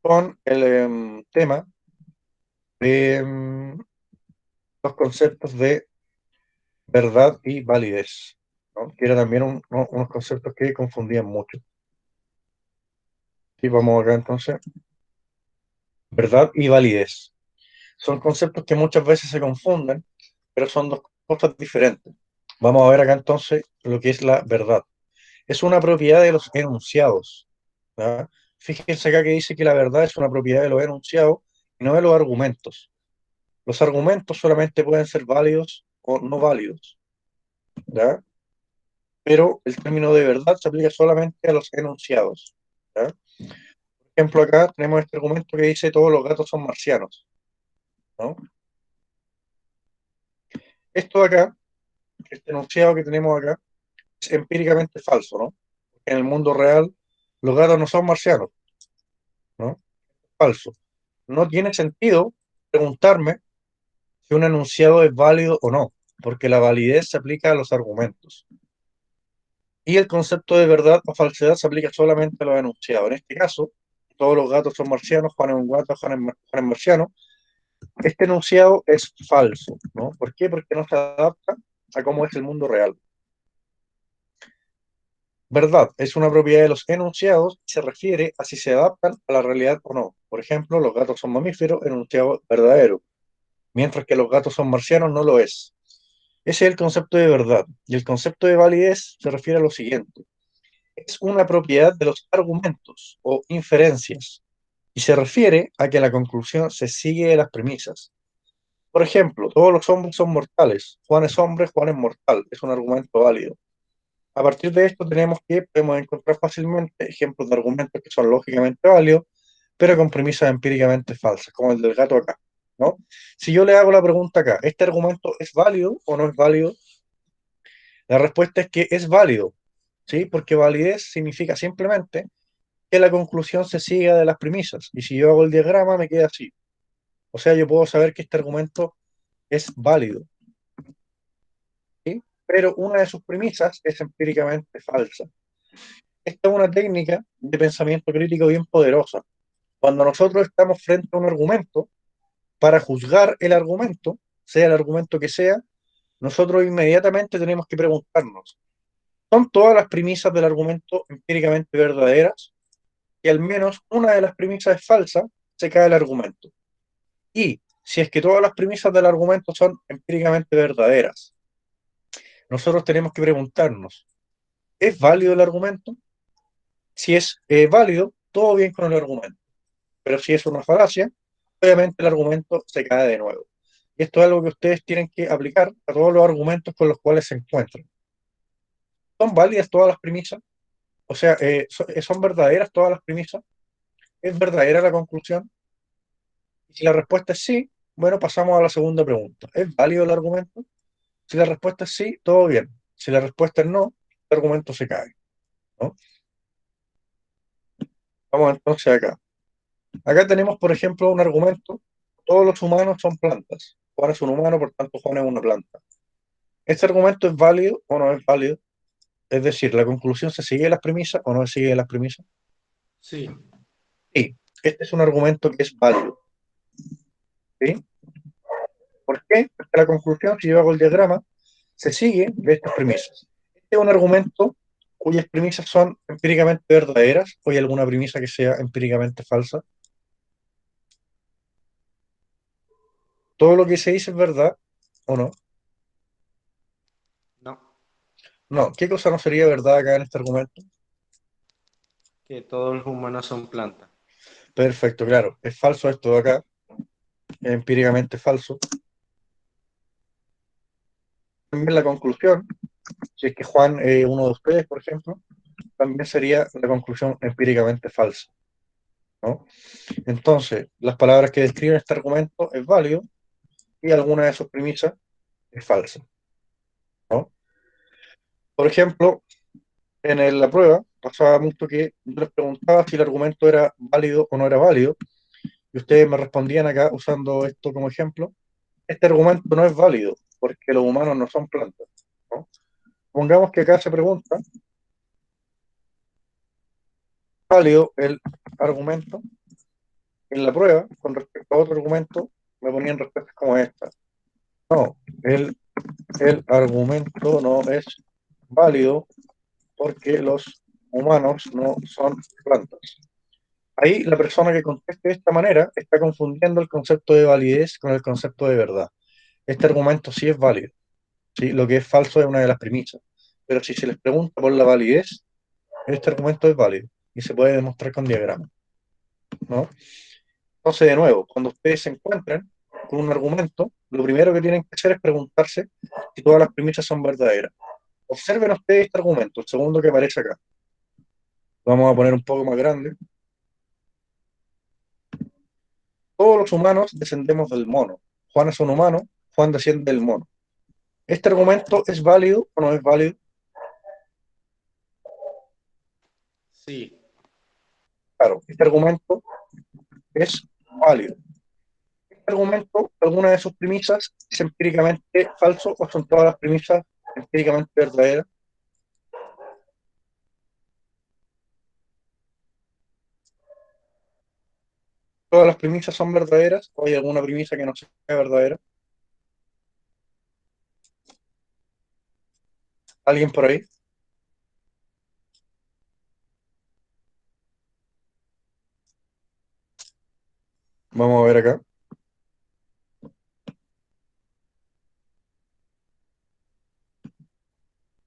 con el tema de los conceptos de verdad y validez, ¿no? Que era también unos conceptos que confundían mucho. Y vamos acá entonces. Verdad y validez. Son conceptos que muchas veces se confunden, pero son dos cosas diferentes. Vamos a ver acá entonces lo que es la verdad. Es una propiedad de los enunciados, ¿ya? Fíjense acá que dice que la verdad es una propiedad de los enunciados y no de los argumentos. Los argumentos solamente pueden ser válidos o no válidos, ¿ya? Pero el término de verdad se aplica solamente a los enunciados, ¿ya? Por ejemplo, acá tenemos este argumento que dice todos los gatos son marcianos, ¿no? Esto de acá, este enunciado que tenemos acá, es empíricamente falso, ¿no? En el mundo real, los gatos no son marcianos, ¿no? Falso. No tiene sentido preguntarme si un enunciado es válido o no, porque la validez se aplica a los argumentos. Y el concepto de verdad o falsedad se aplica solamente a los enunciados. En este caso, todos los gatos son marcianos, Juan es un gato, Juan es marciano. Este enunciado es falso, ¿no? ¿Por qué? Porque no se adapta a cómo es el mundo real. Verdad es una propiedad de los enunciados y se refiere a si se adaptan a la realidad o no. Por ejemplo, los gatos son mamíferos, enunciado verdadero, mientras que los gatos son marcianos, no lo es. Ese es el concepto de verdad. Y el concepto de validez se refiere a lo siguiente. Es una propiedad de los argumentos o inferencias y se refiere a que la conclusión se sigue de las premisas. Por ejemplo, todos los hombres son mortales. Juan es hombre, Juan es mortal. Es un argumento válido. A partir de esto podemos encontrar fácilmente ejemplos de argumentos que son lógicamente válidos, pero con premisas empíricamente falsas, como el del gato acá, ¿no? Si yo le hago la pregunta acá, ¿este argumento es válido o no es válido? La respuesta es que es válido, ¿sí? Porque validez significa simplemente que la conclusión se siga de las premisas. Y si yo hago el diagrama, me queda así. O sea, yo puedo saber que este argumento es válido, ¿sí? Pero una de sus premisas es empíricamente falsa. Esta es una técnica de pensamiento crítico bien poderosa. Cuando nosotros estamos frente a un argumento, para juzgar el argumento, sea el argumento que sea, nosotros inmediatamente tenemos que preguntarnos, ¿son todas las premisas del argumento empíricamente verdaderas? Y al menos una de las premisas es falsa, se cae el argumento. Y si es que todas las premisas del argumento son empíricamente verdaderas. Nosotros tenemos que preguntarnos, ¿es válido el argumento? Si es válido, todo bien con el argumento. Pero si es una falacia, obviamente el argumento se cae de nuevo. Y esto es algo que ustedes tienen que aplicar a todos los argumentos con los cuales se encuentran. ¿Son válidas todas las premisas? O sea, ¿son verdaderas todas las premisas? ¿Es verdadera la conclusión? Y si la respuesta es sí, bueno, pasamos a la segunda pregunta. ¿Es válido el argumento? Si la respuesta es sí, todo bien. Si la respuesta es no, el argumento se cae, ¿no? Vamos entonces acá. Acá tenemos, por ejemplo, un argumento. Todos los humanos son plantas. Juan es un humano, por tanto Juan es una planta. ¿Este argumento es válido o no es válido? Es decir, ¿la conclusión se sigue las premisas o no se sigue las premisas? Sí, Sí, este es un argumento que es válido. ¿Sí? ¿Por qué? Porque la conclusión, si yo hago el diagrama, se sigue de estas premisas. Este es un argumento cuyas premisas son empíricamente verdaderas o hay alguna premisa que sea empíricamente falsa. ¿Todo lo que se dice es verdad o no? no, No, ¿qué cosa no sería verdad acá en este argumento? que todos los humanos son plantas. Perfecto, claro. Es falso esto de acá, es empíricamente falso. También la conclusión, si es que Juan es uno de ustedes, por ejemplo, también sería la conclusión empíricamente falsa, ¿no? Entonces, las palabras que describen este argumento es válido y alguna de sus premisas es falsa, ¿no? Por ejemplo, la prueba pasaba mucho que yo les preguntaba si el argumento era válido o no era válido, y ustedes me respondían acá usando esto como ejemplo. Este argumento no es válido porque los humanos no son plantas, ¿no? Pongamos que acá se pregunta, válido el argumento. En la prueba, con respecto a otro argumento, me ponían respuestas como esta. No, el argumento no es válido porque los humanos no son plantas. Ahí la persona que conteste de esta manera está confundiendo el concepto de validez con el concepto de verdad. Este argumento sí es válido, ¿sí? Lo que es falso es una de las premisas. Pero si se les pregunta por la validez, este argumento es válido y se puede demostrar con diagrama, ¿no? Entonces, de nuevo, cuando ustedes se encuentren con un argumento, lo primero que tienen que hacer es preguntarse si todas las premisas son verdaderas. Observen ustedes este argumento, el segundo que aparece acá. Lo vamos a poner un poco más grande. Todos los humanos descendemos del mono. Juan es un humano, Juan desciende del mono. ¿Este argumento es válido o no es válido? Sí, Claro, este argumento es válido. Este argumento, alguna de sus premisas es empíricamente falso o son todas las premisas empíricamente verdaderas. ¿Todas las premisas son verdaderas o hay alguna premisa que no sea verdadera? ¿Alguien por ahí? Vamos a ver acá.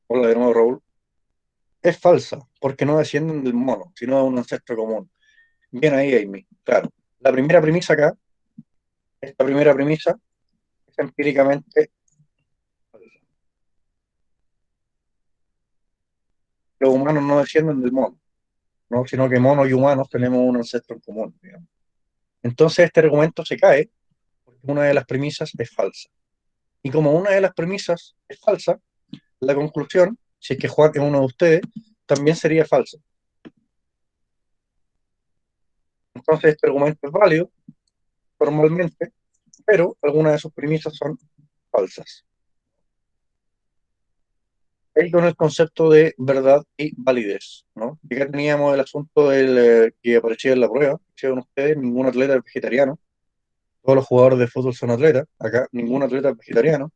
Hola de nuevo, Raúl. Es falsa, porque no descienden del mono, sino de un ancestro común. Bien ahí, Amy. Claro. La primera premisa acá, esta primera premisa, es empíricamente falsa. Los humanos no descienden del mono, ¿no? Sino que monos y humanos tenemos un ancestro en común, digamos. Entonces este argumento se cae porque una de las premisas es falsa. Y como una de las premisas es falsa, la conclusión, si es que Juan es uno de ustedes, también sería falsa. Entonces este argumento es válido formalmente, pero algunas de sus premisas son falsas. Ahí con el concepto de verdad y validez, ¿no? Y acá teníamos el asunto que aparecía en la prueba, hicieron ustedes, ningún atleta es vegetariano, todos los jugadores de fútbol son atletas, acá ningún atleta es vegetariano,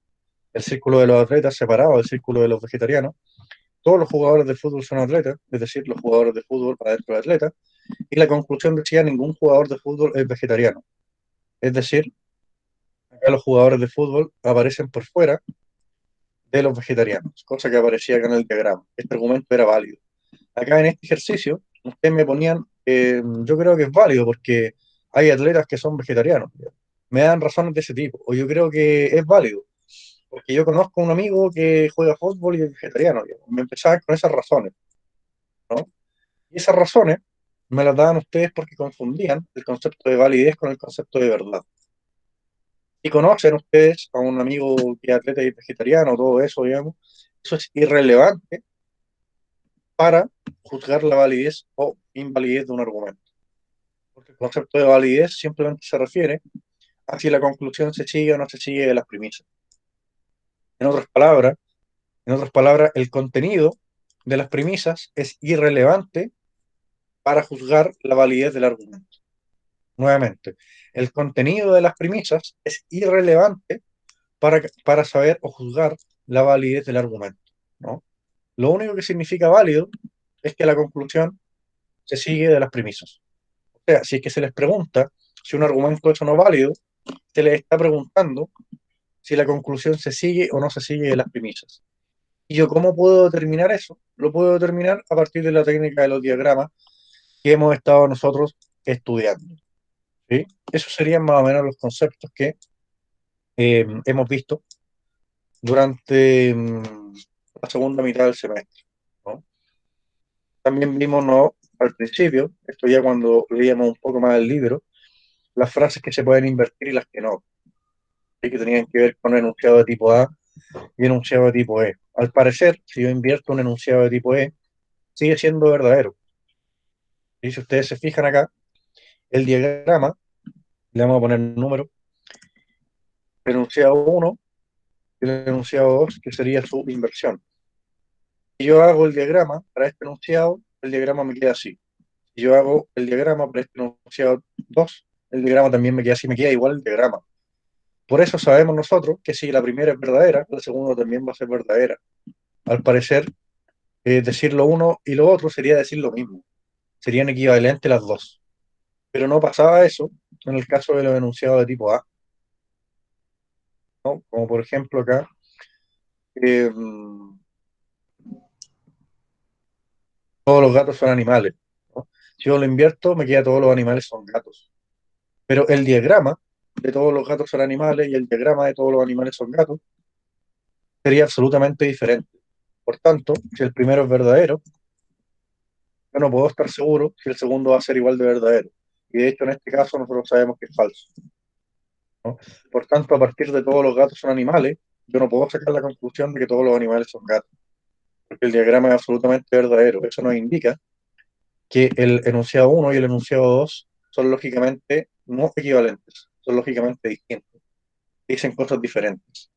el círculo de los atletas separado del círculo de los vegetarianos, todos los jugadores de fútbol son atletas, es decir, los jugadores de fútbol para dentro de atletas, y la conclusión decía ningún jugador de fútbol es vegetariano, es decir, los jugadores de fútbol aparecen por fuera de los vegetarianos, cosa que aparecía acá en el diagrama. Este argumento era válido. Acá en este ejercicio, ustedes me ponían, yo creo que es válido porque hay atletas que son vegetarianos. Me dan razones de ese tipo, o yo creo que es válido, porque yo conozco a un amigo que juega fútbol y es vegetariano. Me empezaban con esas razones, ¿no? Y esas razones me las daban ustedes porque confundían el concepto de validez con el concepto de verdad. Y conocen ustedes a un amigo que es atleta y vegetariano, todo eso, digamos, eso es irrelevante para juzgar la validez o invalidez de un argumento. Porque el concepto de validez simplemente se refiere a si la conclusión se sigue o no se sigue de las premisas. En otras palabras, el contenido de las premisas es irrelevante para juzgar la validez del argumento. Nuevamente, el contenido de las premisas es irrelevante para saber o juzgar la validez del argumento, ¿no? Lo único que significa válido es que la conclusión se sigue de las premisas. O sea, si es que se les pregunta si un argumento es o no válido, se les está preguntando si la conclusión se sigue o no se sigue de las premisas. ¿Y yo cómo puedo determinar eso? Lo puedo determinar a partir de la técnica de los diagramas que hemos estado nosotros estudiando, ¿sí? Esos serían más o menos los conceptos que hemos visto durante la segunda mitad del semestre, ¿no? También vimos, ¿no?, al principio, esto ya cuando leíamos un poco más el libro, las frases que se pueden invertir y las que no, ¿sí?, que tenían que ver con enunciado de tipo A y enunciado de tipo E. Al parecer, si yo invierto un enunciado de tipo E, sigue siendo verdadero. Y si ustedes se fijan acá, el diagrama, le vamos a poner número, el enunciado 1 y el enunciado 2, que sería su inversión. Si yo hago el diagrama para este enunciado, el diagrama me queda así. Si yo hago el diagrama para este enunciado 2, el diagrama también me queda así, me queda igual el diagrama. Por eso sabemos nosotros que si la primera es verdadera, la segunda también va a ser verdadera. Al parecer, decir lo uno y lo otro sería decir lo mismo. Serían equivalentes las dos. Pero no pasaba eso en el caso de los enunciados de tipo A, ¿no? Como por ejemplo acá, eh, todos los gatos son animales, ¿no? Si yo lo invierto, me queda todos los animales son gatos. Pero el diagrama de todos los gatos son animales y el diagrama de todos los animales son gatos sería absolutamente diferente. Por tanto, si el primero es verdadero, yo no puedo estar seguro si el segundo va a ser igual de verdadero. Y de hecho, en este caso, nosotros sabemos que es falso, ¿no? Por tanto, a partir de todos los gatos son animales, yo no puedo sacar la conclusión de que todos los animales son gatos, porque el diagrama es absolutamente verdadero. Eso nos indica que el enunciado 1 y el enunciado 2 son lógicamente no equivalentes, son lógicamente distintos, dicen cosas diferentes,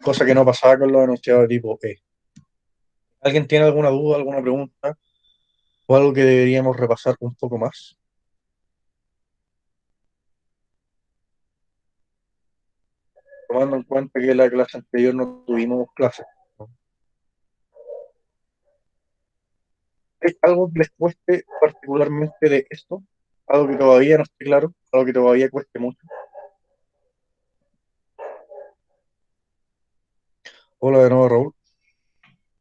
cosa que no pasaba con los enunciados de tipo E. ¿Alguien tiene alguna duda, alguna pregunta o algo que deberíamos repasar un poco más? Tomando en cuenta que la clase anterior no tuvimos clases, ¿no? ¿Hay algo que les cueste particularmente de esto? ¿Algo que todavía no esté claro? ¿Algo que todavía cueste mucho? Hola de nuevo, Raúl.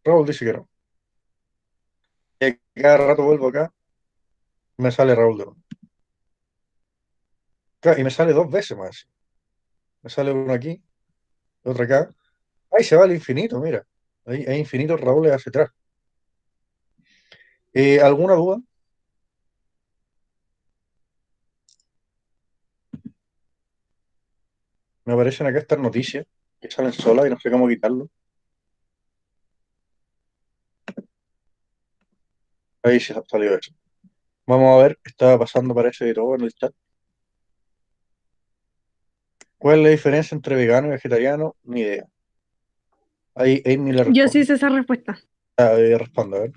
Raúl dice que no. Y cada rato vuelvo acá, me sale Raúl de nuevo. Claro, y me sale dos veces más. Me sale uno aquí, otro acá. Ahí se va al infinito, mira. Ahí hay infinitos Raúles hacia atrás. ¿Alguna duda? Me aparecen acá estas noticias que salen solas y no sé cómo quitarlo. Ahí se salió eso. Vamos a ver, estaba pasando, parece, de todo en el chat. ¿Cuál es la diferencia entre vegano y vegetariano? Ni idea. Ahí Amy le Yo sí responde. sé esa respuesta. Responde, a ver.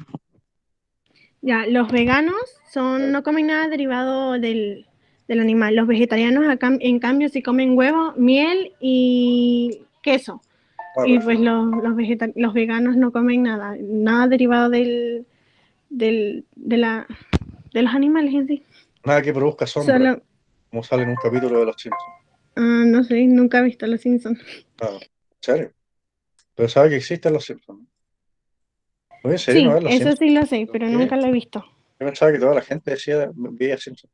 Ya, los veganos no comen nada derivado del animal. Los vegetarianos, en cambio, sí comen huevo, miel y queso. Y pues los veganos no comen nada derivado de los animales en sí. Nada que produzca sombra, Solo, como sale en un capítulo de Los Simpsons. No sé, nunca he visto Los Simpsons. Ah, ¿en serio? Pero sabe que existen los Simpsons, ¿no? Oye, en serio, ¿no Sí, ves los eso Simpsons? sí lo sé, ¿Lo pero qué? nunca lo he visto. Yo pensaba que toda la gente decía, veía Simpsons.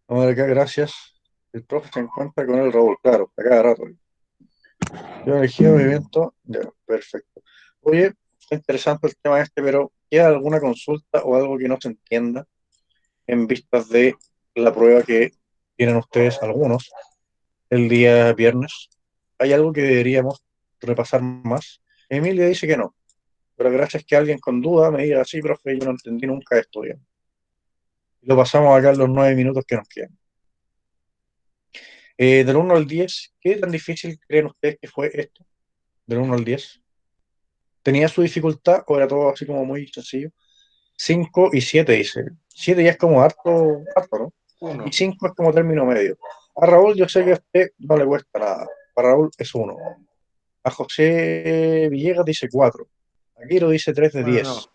Vamos a ver acá, gracias. El profe se encuentra con el Raúl, claro, a cada rato. Yo elegí movimiento, ya, perfecto. Oye, está interesante el tema este, pero ¿queda alguna consulta o algo que no se entienda en vistas de la prueba que tienen ustedes algunos el día viernes? ¿Hay algo que deberíamos repasar más? Emilia dice que no, pero gracias que alguien con duda me diga, sí, profe, yo no entendí nunca esto, bien. Lo pasamos acá en los 9 minutos que nos quedan. Del 1 al 10, ¿qué tan difícil creen ustedes que fue esto? Del 1 al 10. ¿Tenía su dificultad o era todo así como muy sencillo? 5 y 7 dice. 7 ya es como harto, harto, ¿no? Y Uno. 5 es como término medio. A Raúl yo sé que a usted no le cuesta nada. Para Raúl es 1. A José Villegas dice 4. A Quiro dice 3 de Bueno, no. 10.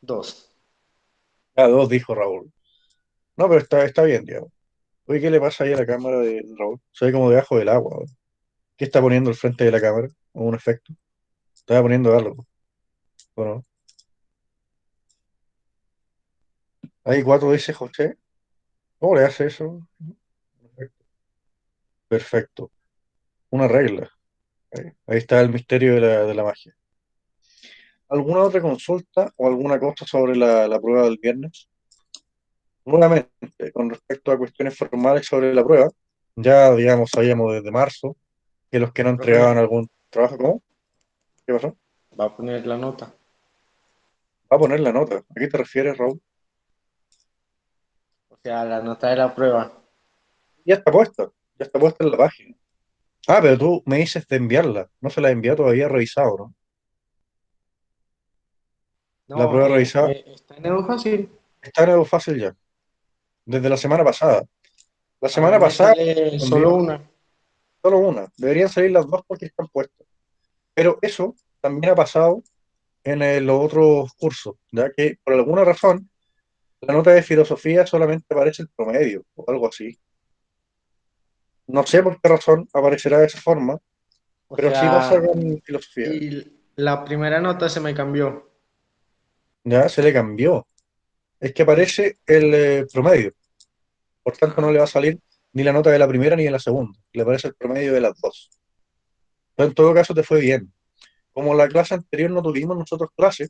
2. A 2 dijo Raúl. No, pero está bien, digamos. Oye, ¿qué le pasa ahí a la cámara de Raúl? Se ve como debajo del agua, ¿no? ¿Qué está poniendo al frente de la cámara? ¿O un efecto? Estaba poniendo algo, ¿o no? Ahí 4 dice José. ¿Cómo le hace eso? Perfecto. Una regla. Ahí está el misterio de la magia. ¿Alguna otra consulta o alguna cosa sobre la prueba del viernes? Nuevamente, con respecto a cuestiones formales sobre la prueba, ya, digamos, sabíamos desde marzo que los que no entregaban Profe, algún trabajo, ¿cómo? ¿Qué pasó? va a poner la nota. Va a poner la nota. ¿A qué te refieres, Raúl? O sea, la nota de la prueba. Ya está puesta en la página. Ah, pero tú me dices de enviarla. No se la he enviado todavía revisado, ¿no? La No, prueba revisada está en Edu Fácil. está en algo fácil ya, desde la semana pasada. La A mí semana me pasada sale respondí solo una. solo una. Deberían salir las dos porque están puestas. Pero eso también ha pasado en los otros cursos, ya que por alguna razón la nota de filosofía solamente aparece el promedio o algo así. No sé por qué razón aparecerá de esa forma, O pero sí pasa sea, con filosofía. y la primera nota se me cambió. Ya se le cambió. Es que aparece el promedio. Por tanto, no le va a salir ni la nota de la primera ni de la segunda. Le aparece el promedio de las dos. Pero en todo caso te fue bien. Como la clase anterior no tuvimos nosotros clase,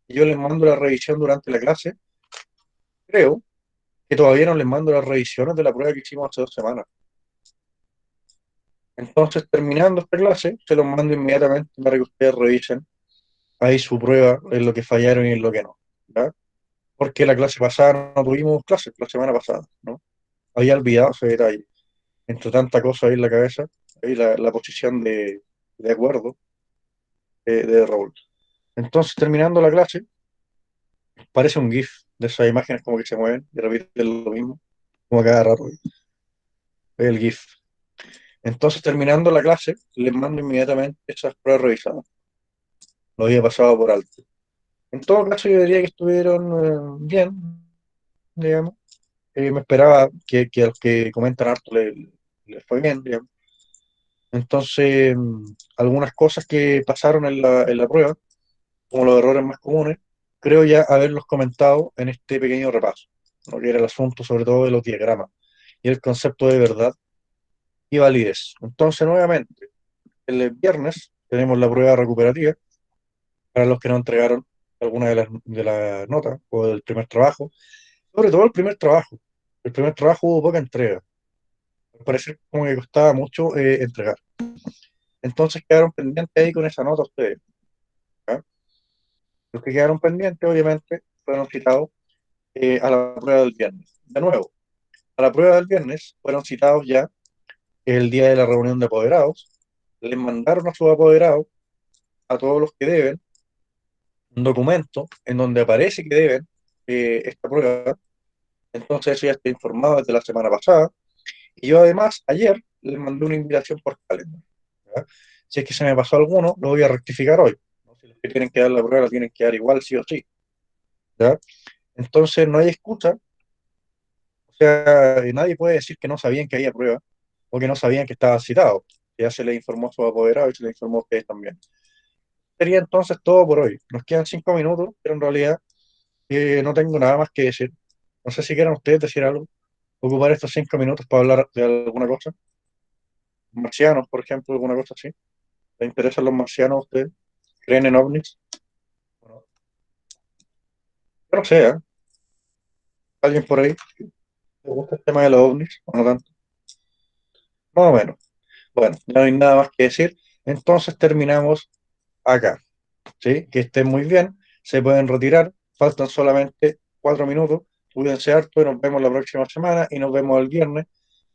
y yo les mando la revisión durante la clase, creo que todavía no les mando las revisiones de la prueba que hicimos hace 2 semanas. Entonces, terminando esta clase, se los mando inmediatamente para que ustedes revisen ahí su prueba en lo que fallaron y en lo que no. ¿Ya? Porque la clase pasada no tuvimos clases, la semana pasada, ¿no? Había olvidado ese detalle. Entre tanta cosa ahí en la cabeza, ahí la posición de acuerdo de Raúl. Entonces, terminando la clase, parece un GIF de esas imágenes como que se mueven y repiten lo mismo, como a cada rato. El GIF. Entonces, terminando la clase, les mando inmediatamente esas pruebas revisadas. Lo había pasado por alto. En todo caso, yo diría que estuvieron bien, digamos. Me esperaba que a los que comentan harto les fue bien, digamos. Entonces, algunas cosas que pasaron en la prueba, como los errores más comunes, creo ya haberlos comentado en este pequeño repaso, ¿no? Que era el asunto sobre todo de los diagramas y el concepto de verdad y validez. Entonces, nuevamente, el viernes tenemos la prueba recuperativa para los que no entregaron alguna de las notas o del primer trabajo, sobre todo el primer trabajo. El primer trabajo hubo poca entrega. Me parece como que costaba mucho entregar. Entonces quedaron pendientes ahí con esa nota ustedes. ¿Ya? Los que quedaron pendientes, obviamente, fueron citados a la prueba del viernes. De nuevo, a la prueba del viernes fueron citados ya el día de la reunión de apoderados. Les mandaron a sus apoderados, a todos los que deben, un documento en donde aparece que deben esta prueba. Entonces eso ya está informado desde la semana pasada. Y yo además ayer les mandé una invitación por Calendar. ¿Ya? Si es que se me pasó alguno, lo voy a rectificar hoy, ¿no? Si los que tienen que dar la prueba la tienen que dar igual, sí o sí. ¿Ya? Entonces no hay excusa. O sea, nadie puede decir que no sabían que había prueba. o que no sabían que estaban citados. Ya se les informó a sus apoderados y se les informó a ustedes también. Sería entonces todo por hoy. Nos quedan 5 minutos, pero en realidad no tengo nada más que decir. No sé si quieran ustedes decir algo, ocupar estos 5 minutos para hablar de alguna cosa. Marcianos, por ejemplo, alguna cosa así. ¿Les interesan los marcianos a ustedes? ¿Creen en ovnis? Bueno, yo no sé, ¿eh? ¿Alguien por ahí le gusta el tema de los ovnis o no tanto? Más o menos. Bueno, ya no hay nada más que decir. Entonces terminamos acá. ¿Sí? Que estén muy bien. Se pueden retirar. Faltan solamente 4 minutos. Cuídense harto y nos vemos la próxima semana y nos vemos el viernes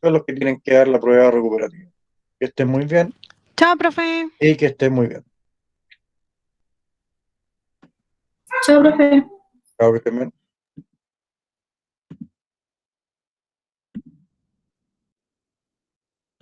con los que tienen que dar la prueba recuperativa. Que estén muy bien Chao, profe. y que estén muy bien. Chao, profe. Chao, que estén bien.